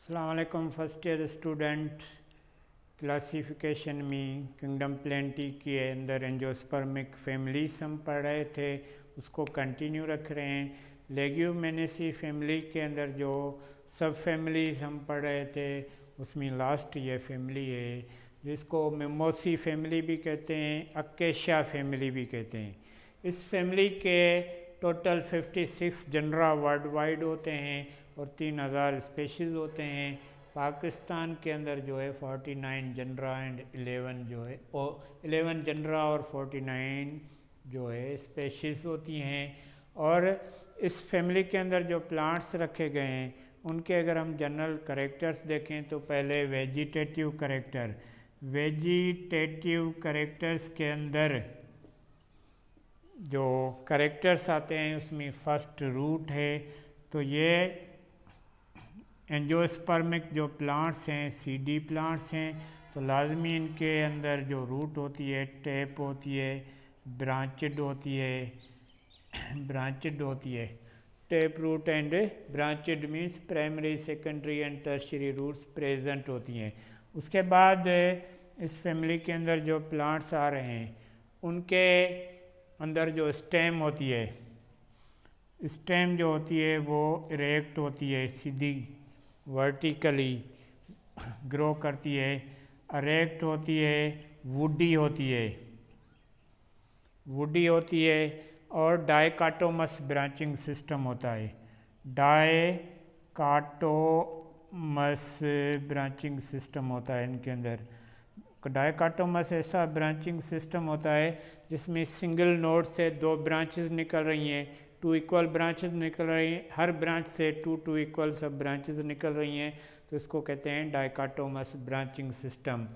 अस्सलाम वालेकुम first year student. Classification में किंगडम प्लेंटी के अंदर एंजियोस्पर्मिक फैमिलीज हम पढ़ रहे थे, उसको कंटिन्यू रख रहे हैं। लेग्यूमिनेसी फैमिली के अंदर जो सब फैमिलीज हम पढ़ रहे थे उसमें लास्ट ये फैमिली है जिसको मेमोसी फैमिली भी कहते हैं, अकेशिया फैमिली भी कहते हैं। इस फैमिली के टोटल 56 जनरा वर्ल्ड वाइड होते हैं और 3000 स्पेशीज़ होते हैं। पाकिस्तान के अंदर जो है 49 जनरा एंड 11 जो है 11 जनरा और 49 जो है स्पेशीज़ होती हैं। और इस फैमिली के अंदर जो प्लांट्स रखे गए हैं उनके अगर हम जनरल कैरेक्टर्स देखें तो पहले वेजिटेटिव कैरेक्टर्स के अंदर जो कैरेक्टर्स आते हैं उसमें फर्स्ट रूट है। तो ये एंजियोस्पर्मिक जो प्लांट्स हैं सीडी प्लांट्स हैं, तो लाजमी इनके अंदर जो रूट होती है टेप होती है, ब्रांचेड होती है। Tap root and branched means primary secondary and tertiary roots present होती हैं। उसके बाद इस फैमिली के अंदर जो प्लांट्स आ रहे हैं उनके अंदर जो स्टेम होती है, स्टेम जो होती है वो इरेक्ट होती है, सीधी वर्टिकली ग्रो करती है, इरेक्ट होती है, वुडी होती है और डाइकाटोमस ब्रांचिंग सिस्टम होता है। डाइकाटोमस ब्रांचिंग सिस्टम होता है इनके अंदर। डाइकाटोमस ऐसा ब्रांचिंग सिस्टम होता है जिसमें सिंगल नोड से 2 ब्रांचेस निकल रही हैं, 2 इक्वल ब्रांचेस निकल रही हैं, हर ब्रांच से 2 इक्वल सब ब्रांचेस निकल रही हैं, तो इसको कहते हैं डाइकाटोमस ब्रांचिंग सिस्टम।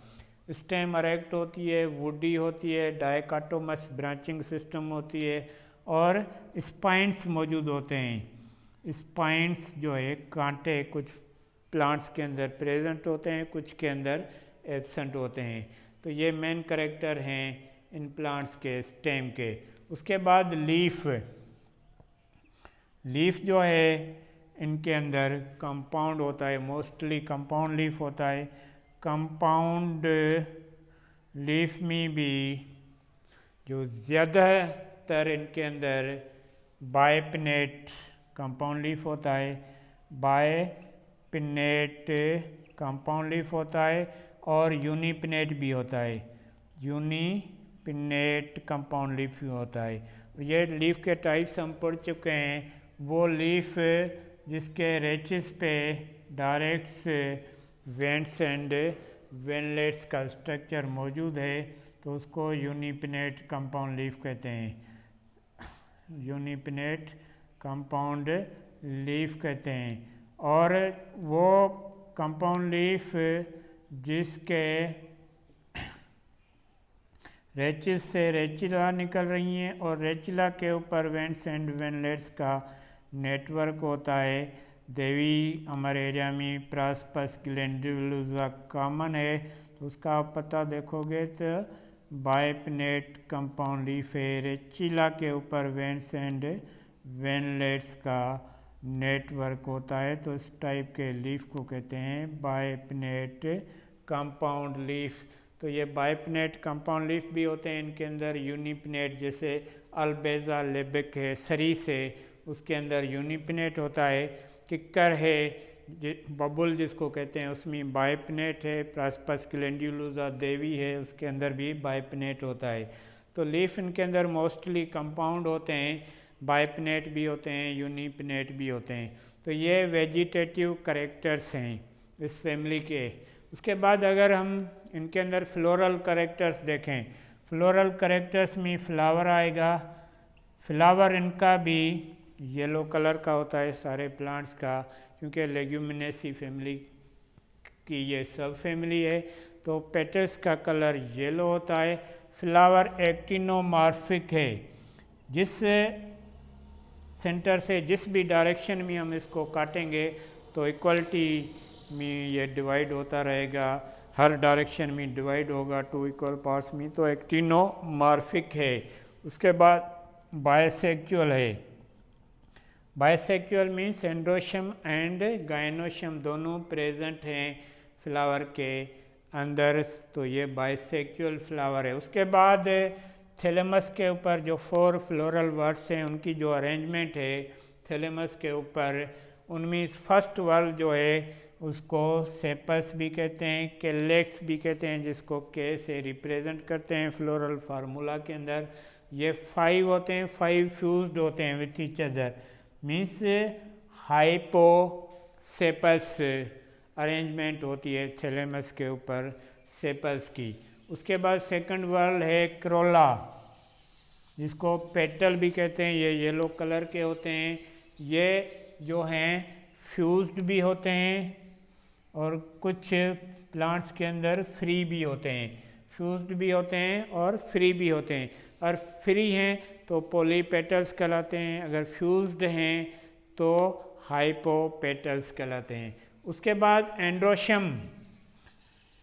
स्टेम इरेक्ट होती है, वुडी होती है, डाइकाटोमस ब्रांचिंग सिस्टम होती है और स्पाइन्स मौजूद होते हैं। स्पाइन्स जो है कांटे कुछ प्लांट्स के अंदर प्रेजेंट होते हैं, कुछ के अंदर एब्सेंट होते हैं। तो ये मेन कैरेक्टर हैं इन प्लांट्स के स्टेम के। उसके बाद लीफ जो है इनके अंदर कंपाउंड होता है, मोस्टली कंपाउंड लीफ होता है। कंपाउंड लीफ में भी जो ज़्यादातर इनके अंदर बायपिनेट कंपाउंड लीफ होता है, बायपिनेट कंपाउंड लीफ होता है और यूनिपिनेट भी होता है, यूनिपिनेट कंपाउंड लीफ भी होता है। ये लीफ के टाइप्स हम पढ़ चुके हैं। वो लीफ जिसके रेचेस पे डायरेक्ट वेंट्स एंड वेनलेट्स का स्ट्रक्चर मौजूद है तो उसको यूनिपिनेट कंपाउंड लीफ कहते हैं, यूनिपिनेट कंपाउंड लीफ कहते हैं। और वो कंपाउंड लीफ जिसके रेचिस से रेचिला निकल रही हैं और रेचिला के ऊपर वेंट्स एंड वेनलेट्स का नेटवर्क होता है। देवी हमारे एरिया में प्रास्पस ग्लैंडुलोसा कॉमन है, तो उसका आप पता देखोगे तो बायपिनेट कंपाउंड लीफ है। रेचिला के ऊपर वेंट्स एंड वेनलेट्स का नेटवर्क होता है, तो इस टाइप के लीफ को कहते हैं बायपिनेट कंपाउंड लीफ। तो ये बायपिनेट कंपाउंड लीफ भी होते हैं इनके अंदर। यूनिपिनेट जैसे अल्बेजा लेबिक है, सरीस है, उसके अंदर यूनिपिनेट होता है। किक्कर है, बबुल जिसको कहते हैं, उसमें बायपिनेट है। प्रास्पस ग्लैंडुलोसा देवी है, उसके अंदर भी बायपिनेट होता है। तो लीफ इनके अंदर मोस्टली कंपाउंड होते हैं, बायपिनेट भी होते हैं, यूनिपिनेट भी होते हैं। तो ये वेजिटेटिव कैरेक्टर्स हैं इस फैमिली के। उसके बाद अगर हम इनके अंदर फ्लोरल कैरेक्टर्स देखें, फ्लोरल कैरेक्टर्स में फ्लावर आएगा। फ्लावर इनका भी येलो कलर का होता है सारे प्लांट्स का, क्योंकि लेग्यूमिनेसी फैमिली की ये सब फैमिली है, तो पेटल्स का कलर येलो होता है। फ्लावर एक्टिनोमॉर्फिक है, जिस सेंटर से जिस भी डायरेक्शन में हम इसको काटेंगे तो इक्वलिटी में ये डिवाइड होता रहेगा, हर डायरेक्शन में डिवाइड होगा 2 इक्वल पार्ट्स में, तो एक्टिनोमॉर्फिक है। उसके बाद बायसेक्सुअल है, bisexual means androecium and gynoecium दोनों प्रेजेंट हैं फ्लावर के अंदर, तो ये बाइसेक्सुअल फ्लावर है। उसके बाद थैलेमस के ऊपर जो 4 फ्लोरल वर्ड्स हैं उनकी जो अरेंजमेंट है थैलेमस के ऊपर, उनमें फर्स्ट वर्ड जो है उसको सेपस भी कहते हैं, कैलेक्स भी कहते हैं, जिसको के से रिप्रेजेंट करते हैं फ्लोरल फार्मूला के अंदर। ये 5 होते हैं, 5 फ्यूज्ड होते हैं with each other, means hyposepalous arrangement होती है थैलेमस के ऊपर सेपस की। उसके बाद सेकंड वर्ड है क्रोला, जिसको पेटल भी कहते हैं, ये येलो कलर के होते हैं। ये जो हैं फ्यूज्ड भी होते हैं और कुछ प्लांट्स के अंदर फ्री भी होते हैं, फ्यूज्ड भी होते हैं और फ्री भी होते हैं। और फ्री हैं तो पॉलीपेटल्स कहलाते हैं, अगर फ्यूज्ड हैं तो हाइपोपेटल्स कहलाते हैं। उसके बाद androecium,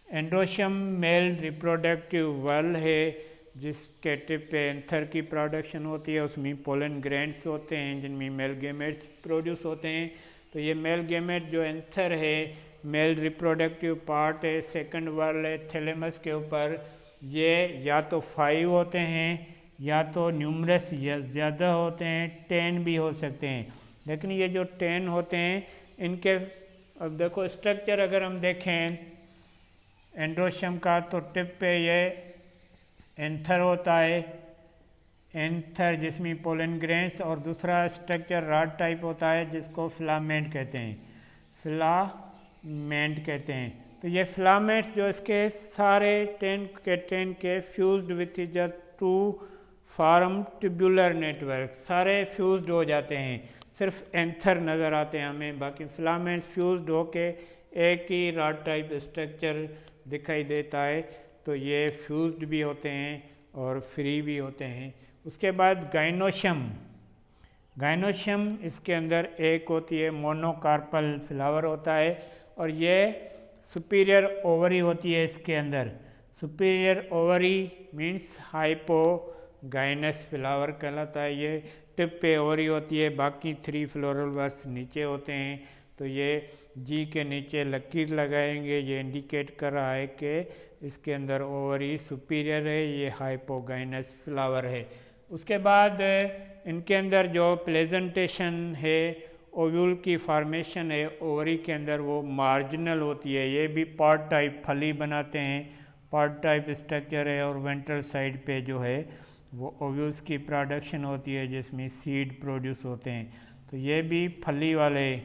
androecium male reproductive whorl है, जिसके टिप पे एंथर की प्रोडक्शन होती है, उसमें पोलन ग्रैंड्स होते हैं जिनमें मेल गेमेट्स प्रोड्यूस होते हैं। तो ये मेल गेमेट जो एंथर है मेल रिप्रोडक्टिव पार्ट है, सेकंड वर्ल है थैलेमस के ऊपर। ये या तो 5 होते हैं या तो न्यूमरस ज़्यादा होते हैं, 10 भी हो सकते हैं। लेकिन ये जो 10 होते हैं इनके, अब देखो स्ट्रक्चर अगर हम देखें एंड्रोशियम का, तो टिप पे ये एंथर होता है, एंथर जिसमें पोलन ग्रेन्स, और दूसरा स्ट्रक्चर रॉड टाइप होता है जिसको फिलामेंट कहते हैं, फिलामेंट कहते हैं। तो ये फिलामेंट्स जो इसके सारे 10 के fused with each other to form tubular network, सारे फ्यूज्ड हो जाते हैं, सिर्फ एंथर नज़र आते हैं हमें, बाकी फिलामेंट्स फ्यूज्ड होके एक ही रॉड टाइप स्ट्रक्चर दिखाई देता है। तो ये फ्यूज्ड भी होते हैं और फ्री भी होते हैं। उसके बाद गाइनोशियम, गाइनोशियम इसके अंदर एक होती है मोनोकार्पल फ्लावर होता है, और ये सुपीरियर ओवरी होती है इसके अंदर। Superior ovary means hypogynous flower कहलाता है। ये टिप पे ओवरी होती है, बाकी 3 फ्लोरल वर्ड्स नीचे होते हैं। तो ये जी के नीचे लकीर लगाएंगे, ये इंडिकेट कर रहा है कि इसके अंदर ओवरी सुपीरियर है, ये हाइपोगाइनस फ्लावर है। उसके बाद इनके अंदर जो प्रेजेंटेशन है, ओव्यूल की फॉर्मेशन है ओवरी के अंदर, वो मार्जिनल होती है। ये भी पॉड टाइप फली बनाते हैं, पॉड टाइप स्ट्रक्चर है, और वेंट्रल साइड पे जो है वो ओव्यूल्स की प्रोडक्शन होती है जिसमें सीड प्रोड्यूस होते हैं। तो ये भी फली वाले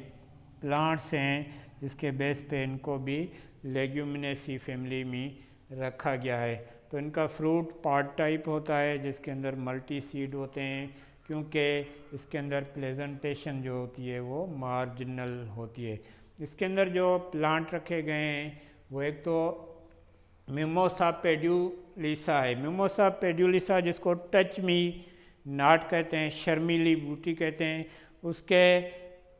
प्लांट्स हैं जिसके बेस पे इनको भी लेग्यूमिनेसी फैमिली में रखा गया है। तो इनका फ्रूट पॉड टाइप होता है जिसके अंदर मल्टी सीड होते हैं, क्योंकि इसके अंदर प्रेजेंटेशन जो होती है वो मार्जिनल होती है। इसके अंदर जो प्लांट रखे गए हैं वो एक तो मिमोसा पेड्यूलिसा है, मिमोसा पेड्यूलिसा जिसको टच मी नॉट कहते हैं, शर्मीली बूटी कहते हैं। उसके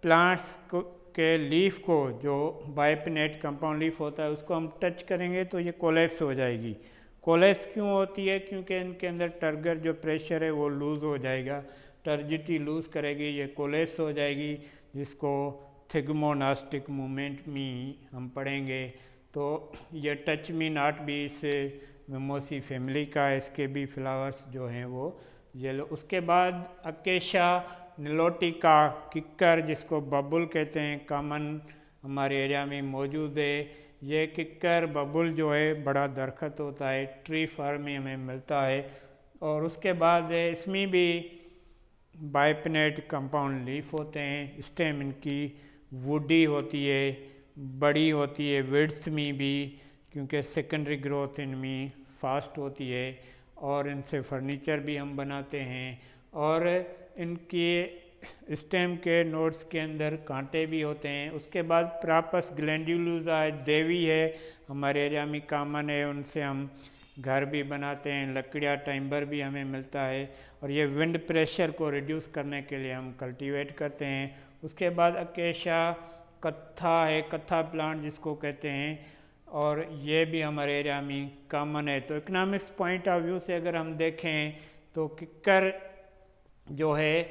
प्लांट्स को के लीफ को, जो बाइपिनेट कंपाउंड लीफ होता है, उसको हम टच करेंगे तो ये कोलैप्स हो जाएगी। कोलैप्स क्यों होती है? क्योंकि इनके अंदर टर्गर जो प्रेशर है वो लूज़ हो जाएगा, टर्जिटी लूज़ करेगी, ये कोलैप्स हो जाएगी, जिसको थिग्मोनास्टिक मूवमेंट में हम पढ़ेंगे। तो ये टच मी नॉट भी इस मिमोसी फैमिली का, इसके भी फ्लावर्स जो हैं वो येलो। उसके बाद अकेशा निलोटिका किक्कर, जिसको बबुल कहते हैं, कॉमन हमारे एरिया में मौजूद है। ये किक्कर बबुल जो है बड़ा दरख्त होता है, ट्री फार्म में हमें मिलता है। और उसके बाद इसमें भी बाइपिनेट कंपाउंड लीफ होते हैं, स्टेम इनकी वुडी होती है, बड़ी होती है विड्थ में भी, क्योंकि सेकेंडरी ग्रोथ इनमें फास्ट होती है, और इनसे फर्नीचर भी हम बनाते हैं। और इनके स्टेम के नोड्स के अंदर कांटे भी होते हैं। उसके बाद प्रापस ग्लैंडुलोसा है, देवी है, हमारे एरिया में कॉमन है, उनसे हम घर भी बनाते हैं, लकड़ियाँ टाइम्बर भी हमें मिलता है, और ये विंड प्रेशर को रिड्यूस करने के लिए हम कल्टीवेट करते हैं। उसके बाद अकेशा कत्था है, कत्था प्लांट जिसको कहते हैं, और ये भी हमारे एरिया में कॉमन है। तो इकोनॉमिक्स पॉइंट ऑफ व्यू से अगर हम देखें तो किक्कर जो है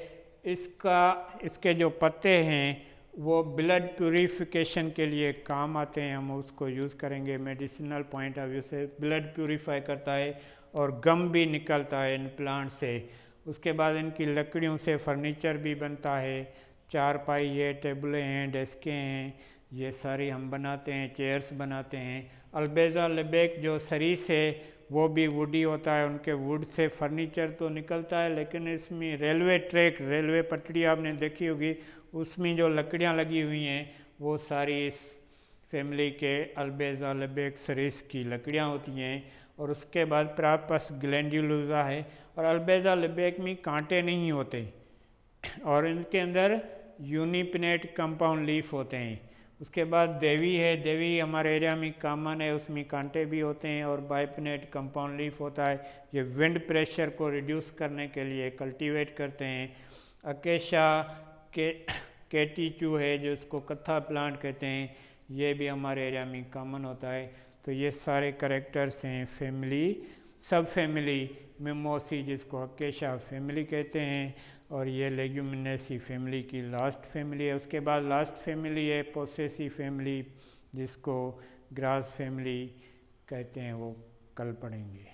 इसके जो पत्ते हैं वो ब्लड प्यूरिफिकेशन के लिए काम आते हैं, हम उसको यूज़ करेंगे। मेडिसिनल पॉइंट ऑफ व्यू से ब्लड प्यूरिफाई करता है और गम भी निकलता है इन प्लांट से। उसके बाद इनकी लकड़ियों से फर्नीचर भी बनता है, चारपाई है, टेबलें हैं, डेस्कें हैं, ये सारी हम बनाते हैं, चेयर्स बनाते हैं। अल्बेज़ा लेबेक जो सरीस है वो भी वुडी होता है, उनके वुड से फर्नीचर तो निकलता है, लेकिन इसमें रेलवे ट्रैक, रेलवे पटड़ी आपने देखी होगी, उसमें जो लकड़ियाँ लगी हुई हैं वो सारी इस फैमिली के अल्बेज़ा लेबेक सरीस की लकड़ियाँ होती हैं। और उसके बाद प्रापस ग्लैंडुलोसा है, और अल्बेज़ा लेबेक में कांटे नहीं होते और इनके अंदर यूनिपिनेट कंपाउंड लीफ होते हैं। उसके बाद देवी है, देवी हमारे एरिया में कॉमन है, उसमें कांटे भी होते हैं और बाइपिनेट कंपाउंड लीफ होता है। ये विंड प्रेशर को रिड्यूस करने के लिए कल्टीवेट करते हैं। अकेशा के केटीचू है जो इसको कत्था प्लांट कहते हैं, ये भी हमारे एरिया में कॉमन होता है। तो ये सारे करेक्टर्स हैं फैमिली, सब फैमिली मिमोसी जिसको अकेशा फैमिली कहते हैं, और ये लेग्यूमिनेसी फैमिली की लास्ट फैमिली है। उसके बाद लास्ट फैमिली है पोसेसी फैमिली जिसको ग्रास फैमिली कहते हैं, वो कल पढ़ेंगे।